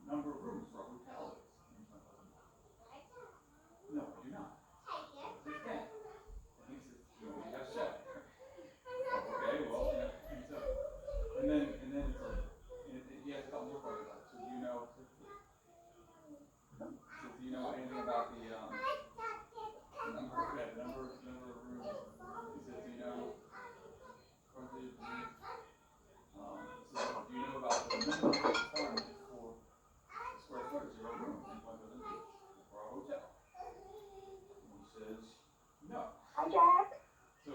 number of rooms for a hotel is. No, I do not. They can't. And he says, we have seven. Okay, well, so, and then it's like, he has a couple more questions about it. So do you know anything about the number of rooms? He says, do you know frontage? So do you know about the minimum requirement for the square footage of a room in Pleasant Beach for a hotel? And he says, no. Hi, Jack. So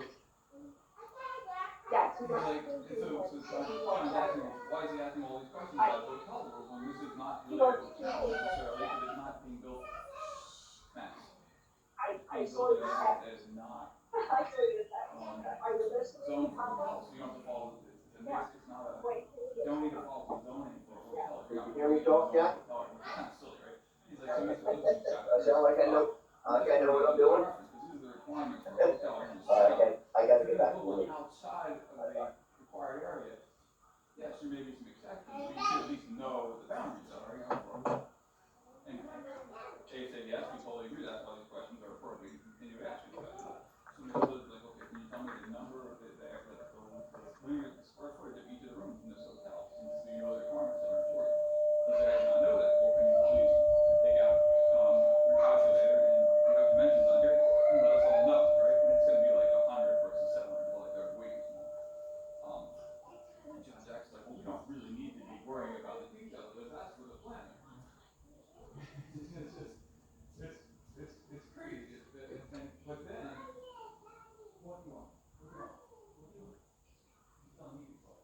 Jack, he's like, John's asking, why is he asking all these questions about hotel rules when this is not really a hotel necessarily, because it's not being built fast. I saw your text. As not I saw your text. Are you listening? zone for hotel, so you don't have to follow, it's not a, you don't need to follow the zoning for a hotel. Did you hear me talk, Jack? Which is kind of silly, right? He's like, so Mr. Lipsky's got. I sound like I know what I'm doing? This is the requirement for a hotel. I gotta get back to Building work. outside of the required area, yes, there may be some exceptions, but you should at least know what the boundaries are, you know? And Jay said, yes, we totally agree, that's why these questions are appropriate, you continue to ask these questions. So Mr. Lipsky's like, okay, can you tell me the number of the square footage of each of the rooms in this hotel, since you know the requirements that are for you? He said, I do not know that. Well, can you please take out your calculator and you have dimensions on here and let us all know, right? And it's going to be like 100 versus 700, like they're way too small. And John Jackson's like, well, we don't really need to be worrying about the details, because that's for the planner. It's crazy. But then, what do you want? What do you want? He's telling me before.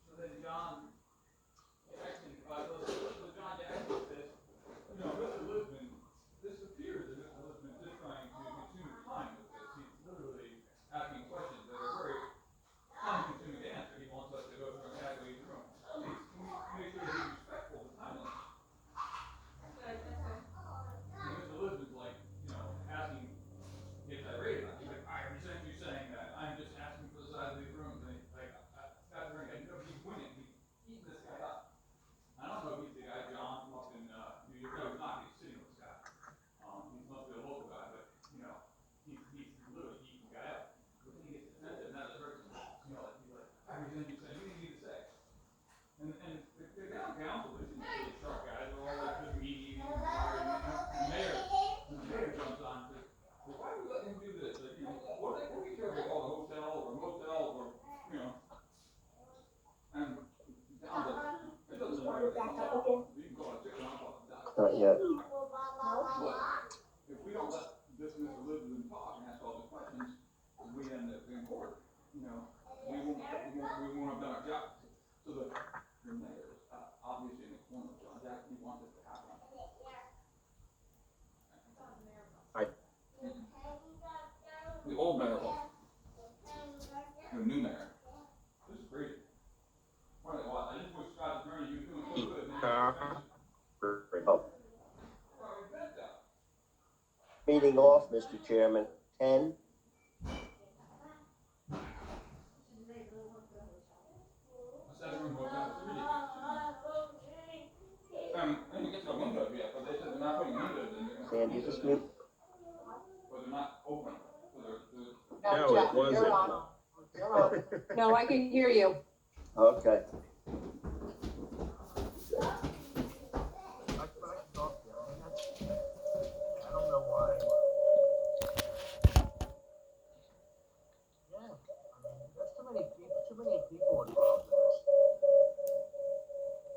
So then John Jackson, John Jackson says, Mr. Lisbon, this appears that Mr. Lisbon is just trying to consume time with this. He's literally asking questions that are very time-consuming to answer. He wants us to go through and calculate the room. Please, can we make sure that he's respectful of the time limit? And Mr. Lisbon's like, asking, gets irate about it. He's like, I resent you saying that. I'm just asking for the size of these rooms. And he's like, that's right. He's winning. He's eating this guy up. I don't know if he's the guy John from up in New York. No, he's not. He's sitting with this guy. He must be a local guy, but he's literally eating the guy up. But then he gets defensive, and that hurts him. He's like, I resent you saying, you didn't need to say. And the town council, they're really sharp guys. They're all like just meeting, and the mayor jumps on and says, well, why do we let him do this? Like, what do we care if they call it a hotel or a motel or, and John's like, it doesn't matter. You can call it a chicken, I'll call it a duck. Not yet. But if we don't let this Mr. Lisbon talk and ask all these questions, we end up in court. We won't have done our job. So the mayor is obviously in the corner of John Jackson. He wants this to happen. The old mayor, the new mayor. This is crazy. I just wish Scott Attorney, you were doing so good, man. Meeting off, Mr. Chairman, 10. Sandy, just mute. But they're not open. No, it wasn't. No, I can hear you. Okay. I don't know why. Yeah, there's too many people involved in this.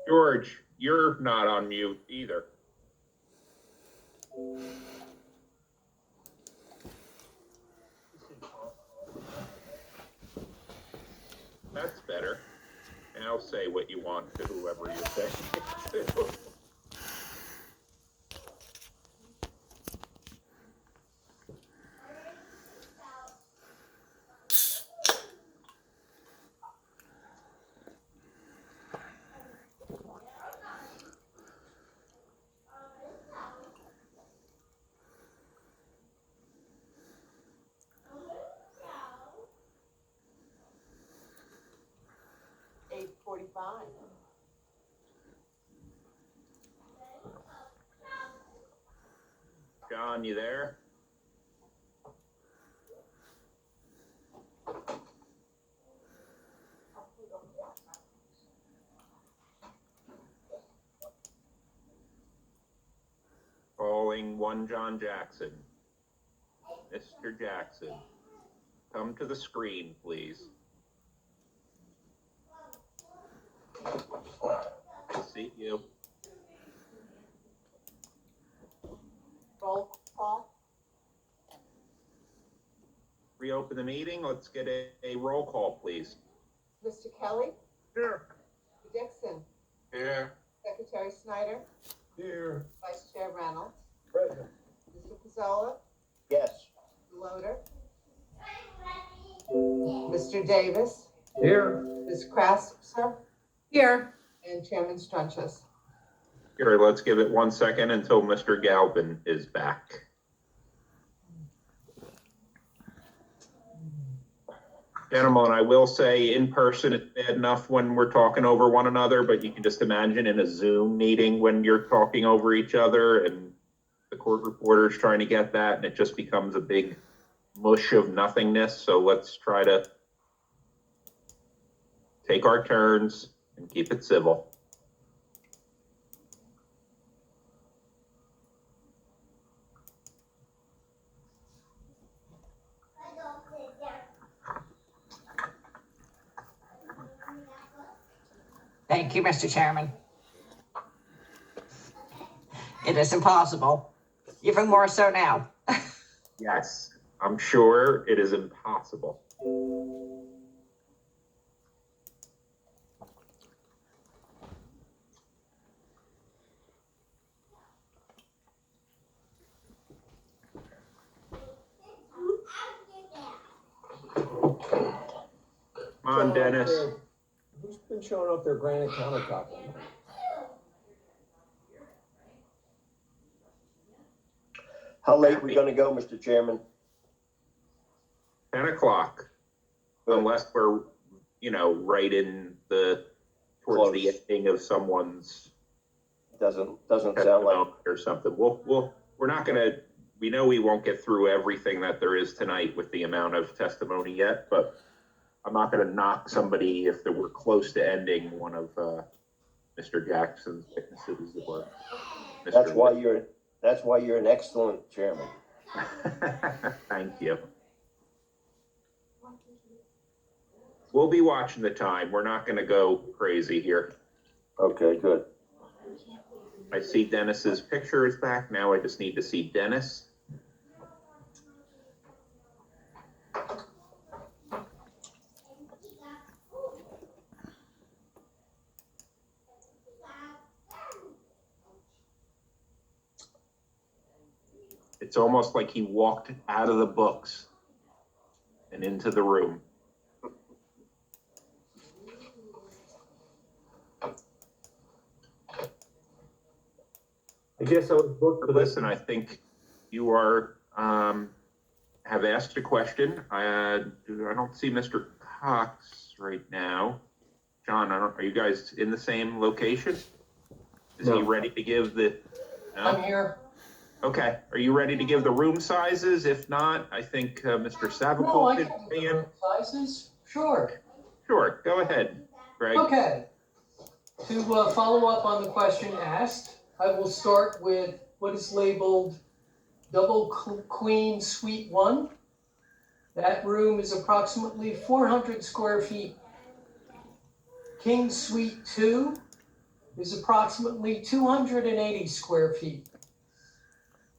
George, you're not on mute either. That's better. Now say what you want to whoever you say it to. fine. John, you there? Calling one John Jackson. Mr. Jackson, come to the screen, please. I see you. Roll call. Reopen the meeting. Let's get a roll call, please. Mr. Kelly, Here. Mr. Dixon, Here. Secretary Snyder, Here. Vice Chair Reynolds, Present. Mr. Pizzola, Yes. Mr. Loader, Mr. Davis, Here. Ms. Crasser, Here. and Chairman Strunches. Here, let's give it 1 second until Mr. Galvin is back. Gentlemen, I will say in person, it's bad enough when we're talking over one another, but you can just imagine in a Zoom meeting when you're talking over each other and the court reporter's trying to get that and it just becomes a big mush of nothingness. So let's try to take our turns and keep it civil. Thank you, Mr. Chairman. It is impossible, even more so now. Yes, I'm sure it is impossible. Come on, Dennis. Who's been showing off their granite countertop? How late we gonna go, Mr. Chairman? 10 o'clock, unless we're, right in towards the Close. ending of someone's Doesn't sound like, or something. We're not gonna, we know we won't get through everything that there is tonight with the amount of testimony yet, but I'm not gonna knock somebody if we're close to ending one of Mr. Jackson's witnesses or Mr. that's why you're an excellent chairman. Thank you. We'll be watching the time. We're not gonna go crazy here. Okay, good. I see Dennis's picture is back. Now I just need to see Dennis. It's almost like he walked out of the books and into the room. I guess I was booked for this. Listen, I think you are, have asked a question. I don't see Mr. Cox right now. John, are you guys in the same location? Is he No. ready to give the? No? I'm here. Okay, are you ready to give the room sizes? If not, I think Mr. No, Savapol I could can be do in. room sizes. Sure. Sure, go ahead, Greg. Okay. To follow up on the question asked, I will start with what is labeled double queen suite 1. That room is approximately 400 square feet. King suite 2 is approximately 280 square feet,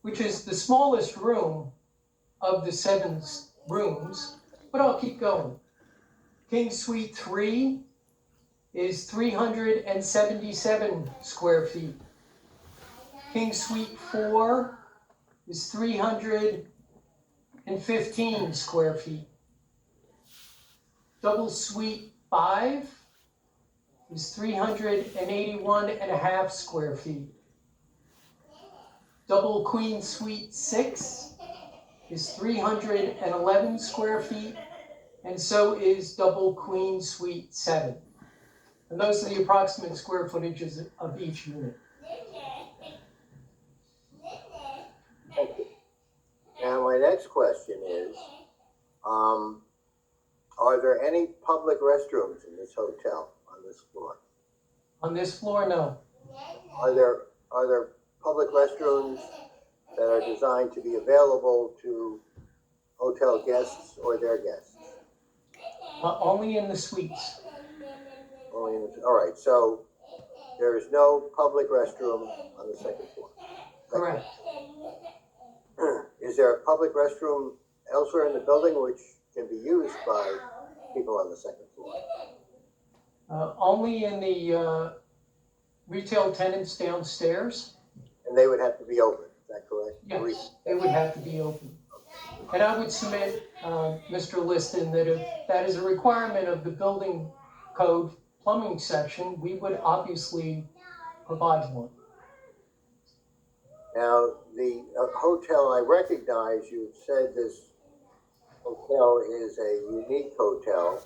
which is the smallest room of the 7 rooms, but I'll keep going. King suite 3 is 377 square feet. King suite 4 is 315 square feet. Double suite 5 is 381 and a half square feet. Double queen suite 6 is 311 square feet, and so is double queen suite 7. And those are the approximate square footages of each unit. Thank you. Now, my next question is, are there any public restrooms in this hotel on this floor? On this floor, no. Are there public restrooms that are designed to be available to hotel guests or their guests? Only in the suites. Only in the, all right, so there is no public restroom on the second floor. Correct. Is there a public restroom elsewhere in the building which can be used by people on the second floor? Only in the retail tenants downstairs. And they would have to be open, is that correct? Yes, they would have to be open. And I would submit, Mr. Liston, that if that is a requirement of the building code plumbing section, we would obviously provide one. Now, the hotel, I recognize you've said this hotel is a unique hotel.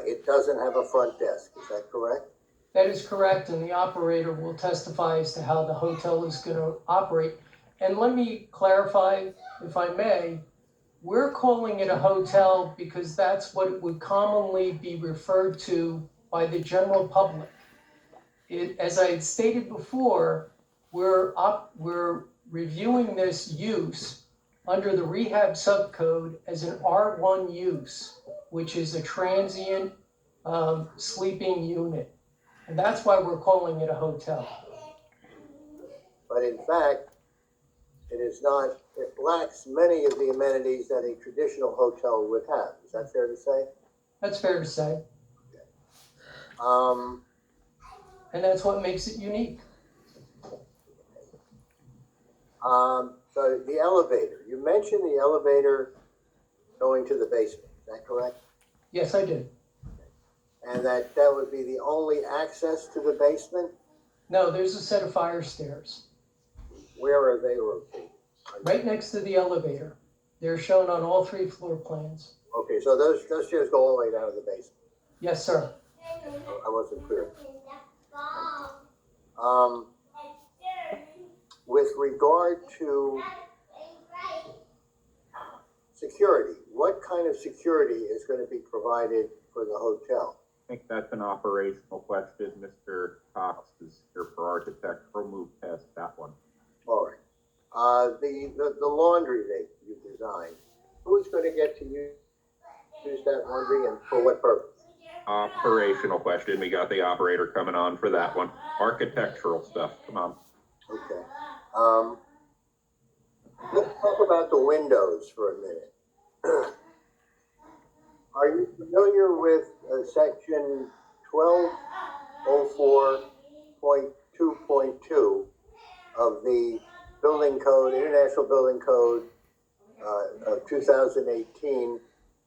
It doesn't have a front desk, is that correct? That is correct, and the operator will testify as to how the hotel is going to operate. And let me clarify, if I may, we're calling it a hotel because that's what it would commonly be referred to by the general public. As I had stated before, we're reviewing this use under the rehab subcode as an R1 use, which is a transient sleeping unit. And that's why we're calling it a hotel. But in fact, it is not, it lacks many of the amenities that a traditional hotel would have. Is that fair to say? That's fair to say. And that's what makes it unique. So the elevator, you mentioned the elevator going to the basement, is that correct? Yes, I did. And that would be the only access to the basement? No, there's a set of fire stairs Where are they located? right next to the elevator. They're shown on all 3 floor plans. Okay, so those stairs go all the way down to the basement. Yes, sir. I wasn't clear. With regard to security, what kind of security is going to be provided for the hotel? I think that's an operational question. Mr. Cox is here for architecture. We'll move past that one. All right. The laundry that you designed, who's going to get to use that laundry and for what purpose? Operational question. We got the operator coming on for that one. Architectural stuff. Come on. Okay. Let's talk about the windows for a minute. Are you familiar with section 1204.2.2 of the building code, International Building Code of 2018,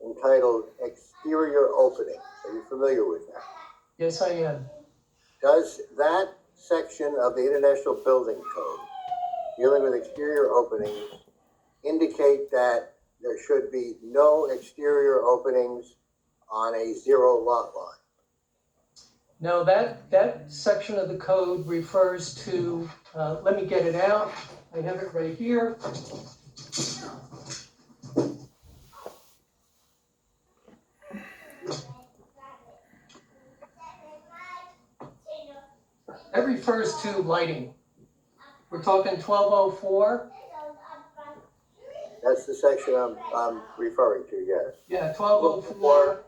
entitled Exterior Openings? Are you familiar with that? Yes, I am. Does that section of the International Building Code dealing with exterior openings indicate that there should be no exterior openings on a 0 lot line? No, that section of the code refers to, let me get it out. I have it right here. That refers to lighting. We're talking 1204. That's the section I'm referring to, yes. Yeah, 1204.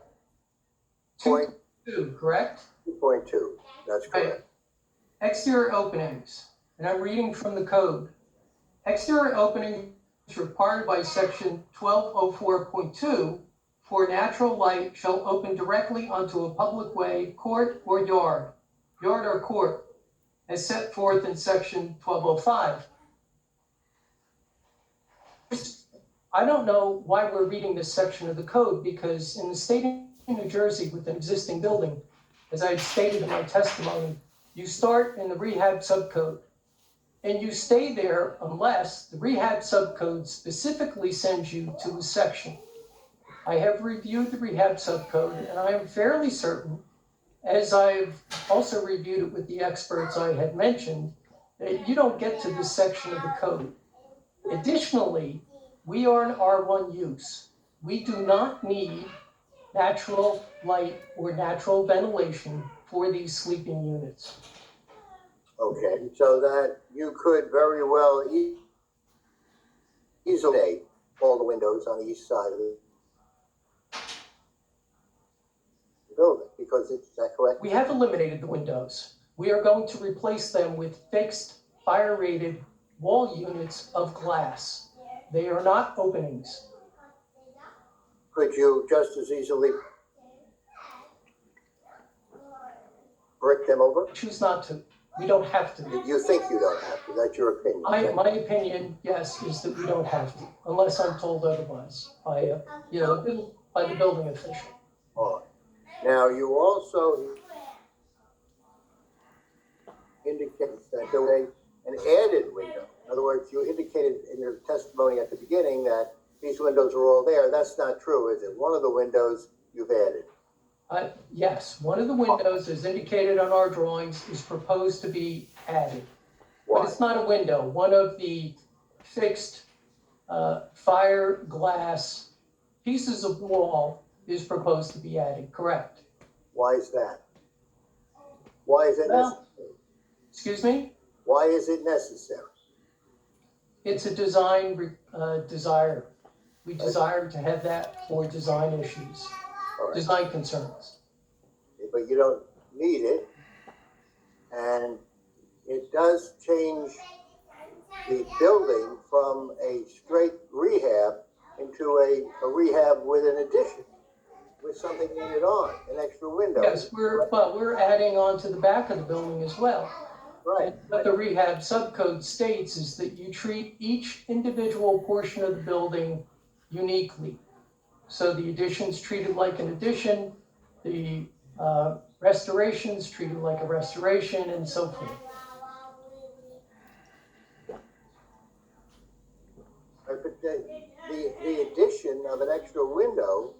Point 2, correct? 2.2, that's correct. Exterior openings, and I'm reading from the code. Exterior openings required by section 1204.2 for natural light shall open directly onto a public way, court, or yard or court, as set forth in section 1205. I don't know why we're reading this section of the code, because in the state of New Jersey with an existing building, as I stated in my testimony, you start in the rehab subcode and you stay there unless the rehab subcode specifically sends you to a section. I have reviewed the rehab subcode and I am fairly certain as I've also reviewed it with the experts I had mentioned, that you don't get to this section of the code. Additionally, we are an R1 use. We do not need natural light or natural ventilation for these sleeping units. Okay, so that you could very well easily all the windows on the east side of the building, because is that correct? We have eliminated the windows. We are going to replace them with fixed, fire-rated wall units of glass. They are not openings. Could you just as easily brick them over? Choose not to. We don't have to. You think you don't have to, that's your opinion. My opinion, yes, is that we don't have to, unless I'm told otherwise by, by the building official. All right. Now, you also indicated that there was an added window. In other words, you indicated in your testimony at the beginning that these windows are all there. That's not true, is it? One of the windows you've added. Yes, one of the windows, as indicated on our drawings, is proposed to be added. Why? But it's not a window. One of the fixed fire glass pieces of wall is proposed to be added, correct? Why is that? Why is it Well- necessary? Excuse me? Why is it necessary? It's a design desire. We desire to have that for design issues, All right. design concerns. But you don't need it, and it does change the building from a straight rehab into a rehab with an addition, with something added on, an extra window. Yes, we're adding on to the back of the building as well. Right. And what the rehab subcode states is that you treat each individual portion of the building uniquely. So the addition's treated like an addition, the restoration's treated like a restoration, and so forth. But the addition of an extra window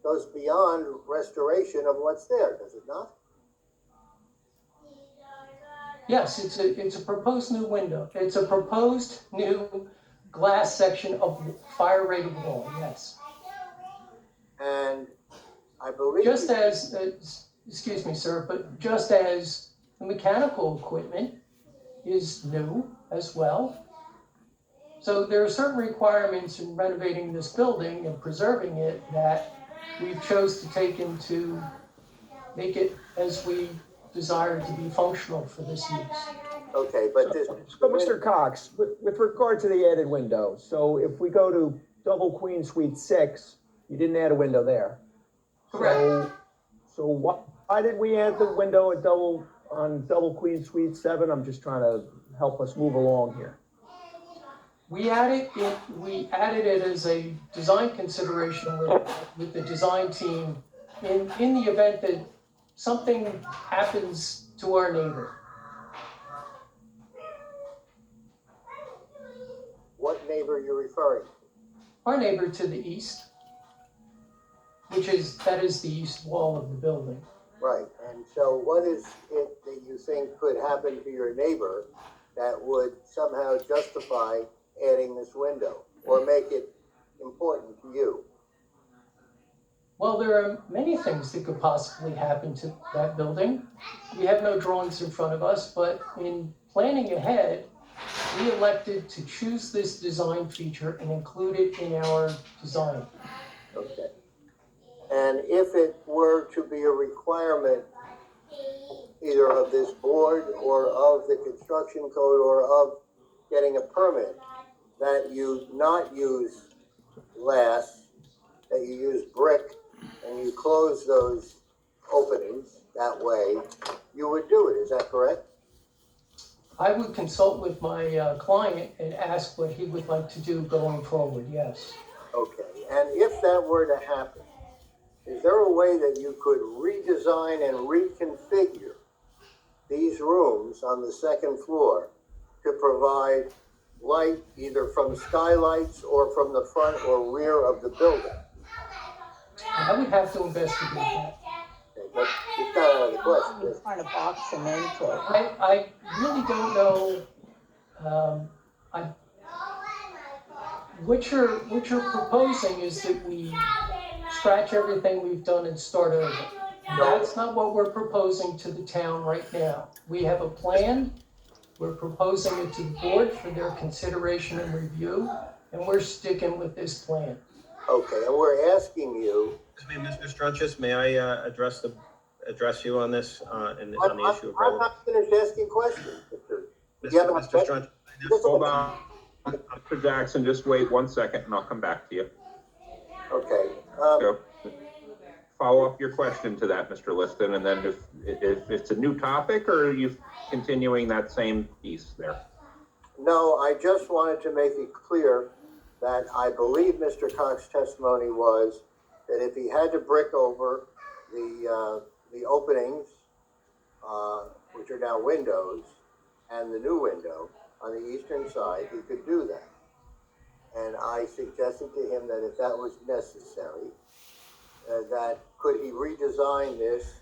goes beyond restoration of what's there, does it not? Yes, it's a proposed new window. It's a proposed new glass section of fire-rated wall, yes. And I believe. Just as, excuse me, sir, but just as the mechanical equipment is new as well. So there are certain requirements in renovating this building and preserving it that we've chose to take into, make it as we desire to be functional for this use. Okay, but this. So, Mr. Cox, with regard to the added window, so if we go to double queen suite 6, you didn't add a window there. Correct. So why did we add the window on double queen suite 7? I'm just trying to help us move along here. We added it as a design consideration with the design team in the event that something happens to our neighbor. What neighbor you're referring to? Our neighbor to the east, that is the east wall of the building. Right, and so what is it that you think could happen to your neighbor that would somehow justify adding this window or make it important to you? Well, there are many things that could possibly happen to that building. We have no drawings in front of us, but in planning ahead, we elected to choose this design feature and include it in our design. Okay. And if it were to be a requirement either of this board or of the construction code or of getting a permit, that you not use glass, that you use brick, and you close those openings that way, you would do it, is that correct? I would consult with my client and ask what he would like to do going forward, yes. Okay, and if that were to happen, is there a way that you could redesign and reconfigure these rooms on the second floor to provide light either from skylights or from the front or rear of the building? I would have to investigate that. Okay, but it's not out of the question. He's trying to box him into. I really don't know, what you're proposing is that we scratch everything we've done and start over. That's not what we're proposing to the town right now. We have a plan, we're proposing it to the board for their consideration and review, and we're sticking with this plan. Okay, and we're asking you. Excuse me, Mr. Strunches, may I address you on this, on the issue of I'm not finished asking questions, Mr. Yeah, Mr. Strunches? Hold on. Mr. Jackson, just wait 1 second and I'll come back to you. Okay, So, follow up your question to that, Mr. Liston, and then if it's a new topic, or are you continuing that same piece there? no, I just wanted to make it clear that I believe Mr. Cox's testimony was that if he had to brick over the openings, which are now windows, and the new window on the eastern side, he could do that. And I suggested to him that if that was necessary, that could he redesign this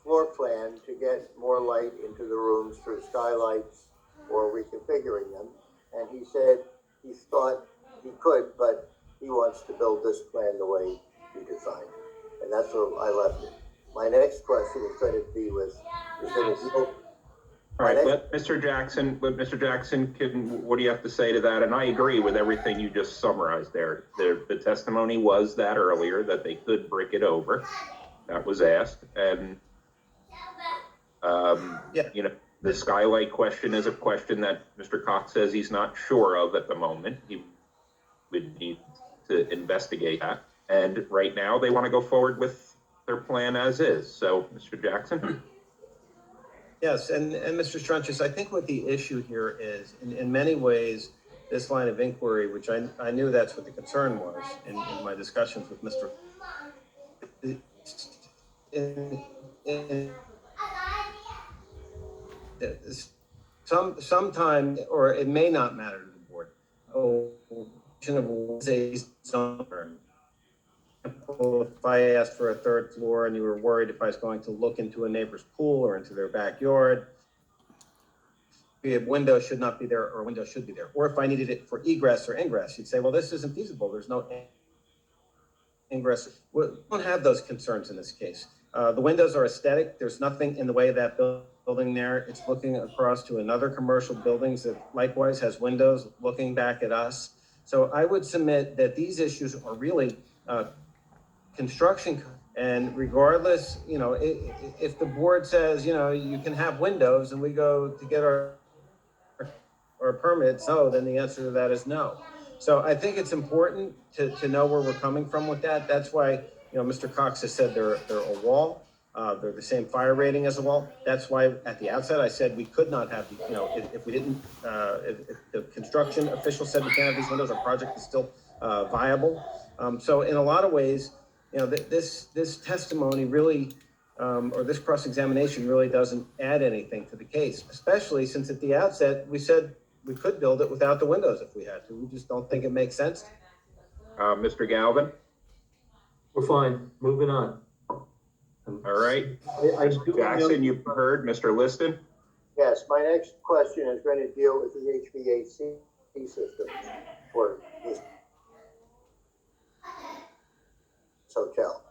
floor plan to get more light into the rooms through skylights or reconfiguring them. And he said he thought he could, but he wants to build this plan the way he designed it. And that's where I left it. My next question is going to be All right, Mr. Jackson, what do you have to say to that? And I agree with everything you just summarized there. The testimony was that earlier, that they could brick it over. That was asked. And, you know, the skylight question is a question that Mr. Cox says he's not sure of at the moment. He would need to investigate that. And right now, they want to go forward with their plan as is. So, Mr. Jackson? Yes, and Mr. Strunches, I think what the issue here is, in many ways, this line of inquiry, which I knew that's what the concern was in my discussions with Mr. Sometime, or it may not matter to the board. If I asked for a third floor and you were worried if I was going to look into a neighbor's pool or into their backyard, a window should not be there, or a window should be there. Or if I needed it for egress or ingress, you'd say, well, this isn't feasible. There's no ingress. We don't have those concerns in this case. The windows are aesthetic. There's nothing in the way of that building there. It's looking across to another commercial buildings that likewise has windows looking back at us. So I would submit that these issues are really construction. And regardless, you know, if the board says, you know, you can have windows and we go to get our permits, no, then the answer to that is no. So I think it's important to know where we're coming from with that. That's why, you know, Mr. Cox has said they're a wall. They're the same fire rating as a wall. That's why at the outset I said we could not have, you know, if we didn't, if the construction official said we can't have these windows, our project is still viable. So in a lot of ways, you know, this testimony really, or this cross-examination really doesn't add anything to the case, especially since at the outset we said we could build it without the windows if we had to. We just don't think it makes sense. Mr. Galvin? We're fine, moving on. All right. I do Jackson, you've heard Mr. Liston? yes, my next question is going to deal with the HVAC system for this hotel.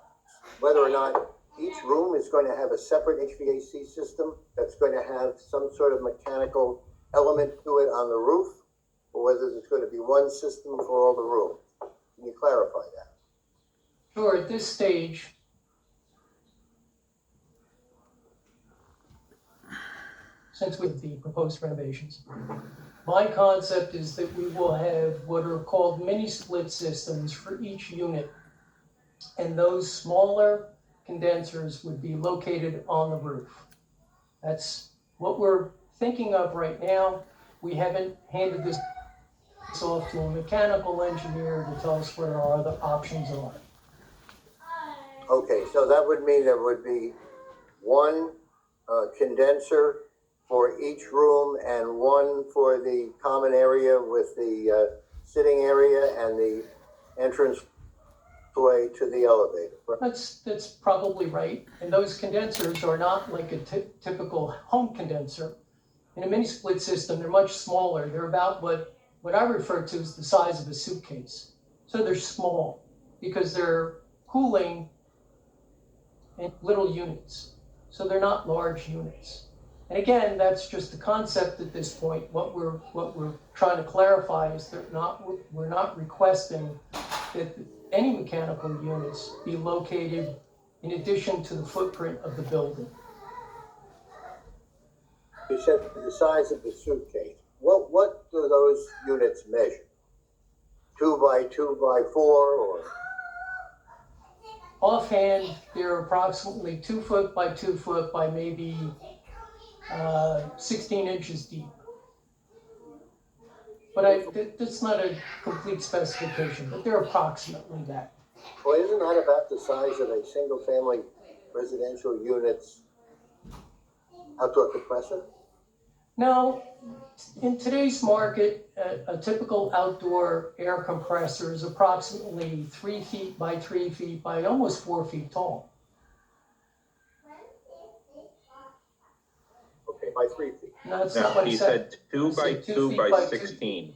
Whether or not each room is going to have a separate HVAC system that's going to have some sort of mechanical element to it on the roof, or whether there's going to be one system for all the rooms. Can you clarify that? Sure, at this stage, since with the proposed renovations, my concept is that we will have what are called mini split systems for each unit. And those smaller condensers would be located on the roof. That's what we're thinking of right now. We haven't handed this off to a mechanical engineer to tell us what our other options are. Okay, so that would mean there would be one condenser for each room and one for the common area with the sitting area and the entrance way to the elevator. Right? That's probably right. And those condensers are not like a typical home condenser. In a mini split system, they're much smaller. They're about what I refer to as the size of a suitcase. So they're small because they're cooling in little units. So they're not large units. And again, that's just the concept at this point. What we're trying to clarify is that we're not requesting that any mechanical units be located in addition to the footprint of the building. You said the size of the suitcase. What do those units measure? 2 by 2 by 4 or? Offhand, they're approximately 2 foot by 2 foot by maybe 16 inches deep. But that's not a complete specification, but they're approximately that. Well, isn't that about the size of a single-family residential unit's outdoor compressor? Now, in today's market, a typical outdoor air compressor is approximately 3 feet by 3 feet by almost 4 feet tall. Okay, by 3 feet. No, that's not No, what I he said. said 2 by 2 2 feet by by 2. 16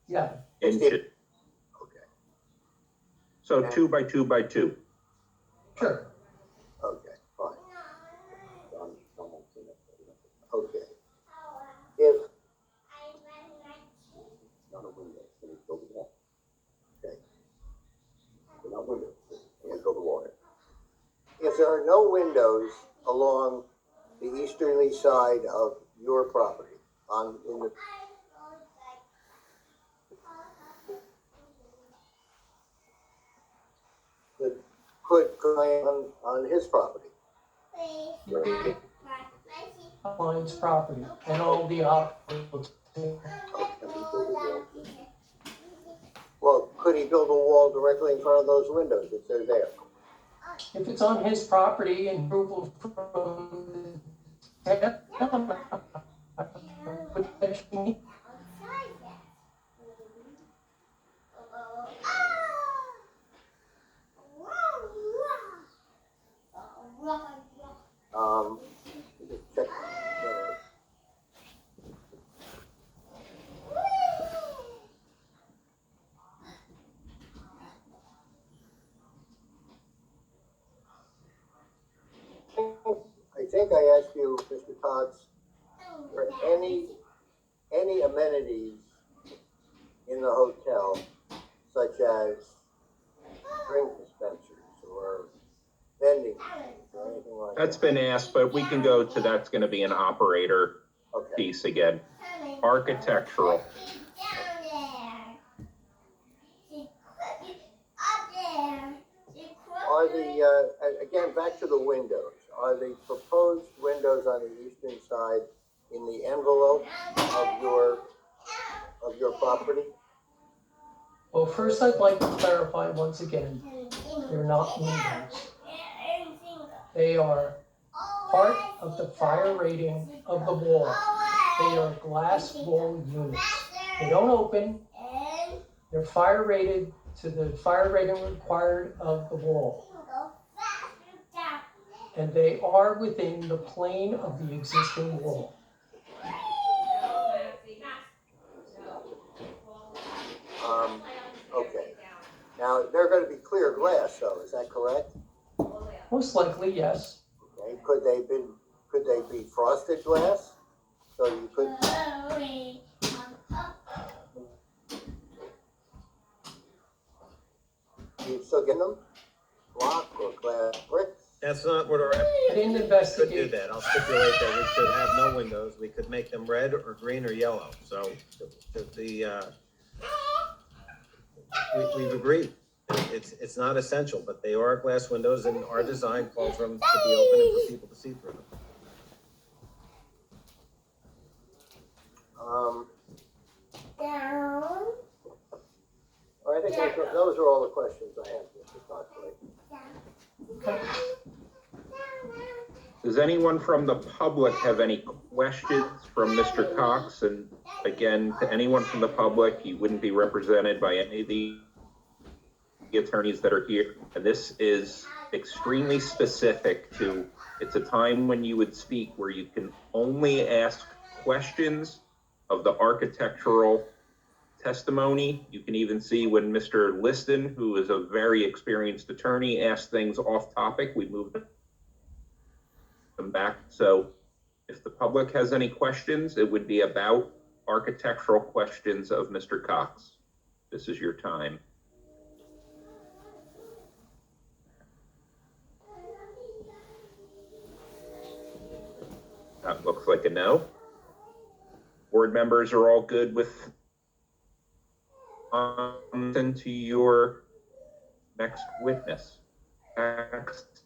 Yeah, inches. Okay, So 2 by 2 by 2. sure. okay, fine. Okay. If, not a window, can you build a wall? Okay. Not windows, can you build a wall? If there are no windows along the easterly side of your property, on his property. Client's property and all the options. Well, could he build a wall directly in front of those windows if they're there? If it's on his property and approval from the town, potentially. Check. I think I asked you, Mr. Cox, for any amenities in the hotel, such as drink dispensers or vending machines or anything like that. That's been asked, but we can go to, that's gonna be an operator Okay. piece again. Architectural. Are the, again, back to the windows, are the proposed windows on the eastern side in the envelope of your property? Well, first I'd like to clarify once again, they're not windows. They are part of the fire rating of the wall. They are glass wall units. They don't open. They're fire rated to the fire rating required of the wall. And they are within the plane of the existing wall. Okay. Now, they're gonna be clear glass though, is that correct? Most likely, yes. Okay, could they be frosted glass? So you could, you still get them? Block or glass bricks? That's not what our, I didn't could do investigate. that. I'll stipulate that we could have no windows. We could make them red or green or yellow. So we've agreed. It's not essential, but they are glass windows and our design calls for them to be open and for people to see through them. I think those are all the questions I have, Mr. Cox. Does anyone from the public have any questions from Mr. Cox? And again, to anyone from the public, you wouldn't be represented by any of the the attorneys that are here, and this is extremely specific to, it's a time when you would speak where you can only ask questions of the architectural testimony. You can even see when Mr. Liston, who is a very experienced attorney, asked things off topic, we moved them back. So if the public has any questions, it would be about architectural questions of Mr. Cox. This is your time. That looks like a no. Board members are all good with to your next witness. Next.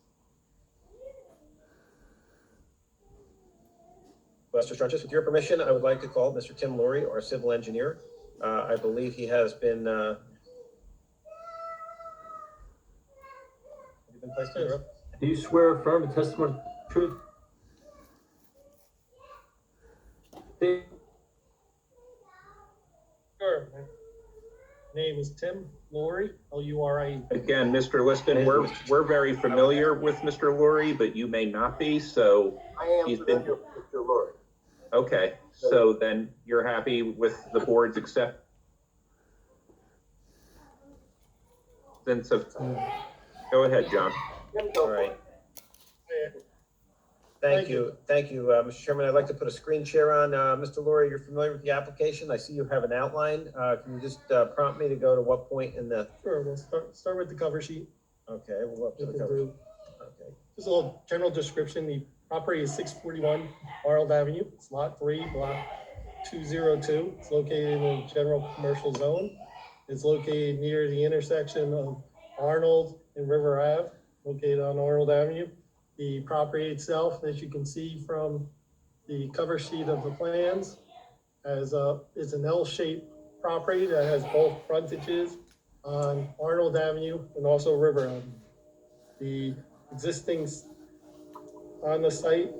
Mr. Strunches, with your permission, I would like to call Mr. Tim Laurie, our civil engineer. I believe he has been, placed in the room. Do you swear or affirm the testimony truth? Sure. My name is Tim Laurie, L-U-R-I-E. Again, Mr. Liston, we're very familiar with Mr. Laurie, but you may not be, so I am he's been, familiar with Mr. Laurie. okay, so then you're happy with the board's acceptance of, go ahead, John. All right. Thank you, Mr. Chairman. I'd like to put a screen share on. Mr. Laurie, you're familiar with the application. I see you have an outline. Can you just prompt me to go to what point in the? Sure, we'll start with the cover sheet. Okay, we'll go up to the cover. Okay. Just a little general description. The property is 641 Arnold Avenue. It's lot 3, block 202. It's located in the general commercial zone. It's located near the intersection of Arnold and River Ave, located on Arnold Avenue. The property itself, as you can see from the cover sheet of the plans, is an L-shaped property that has both frontages on Arnold Avenue and also River Avenue. The existing on the site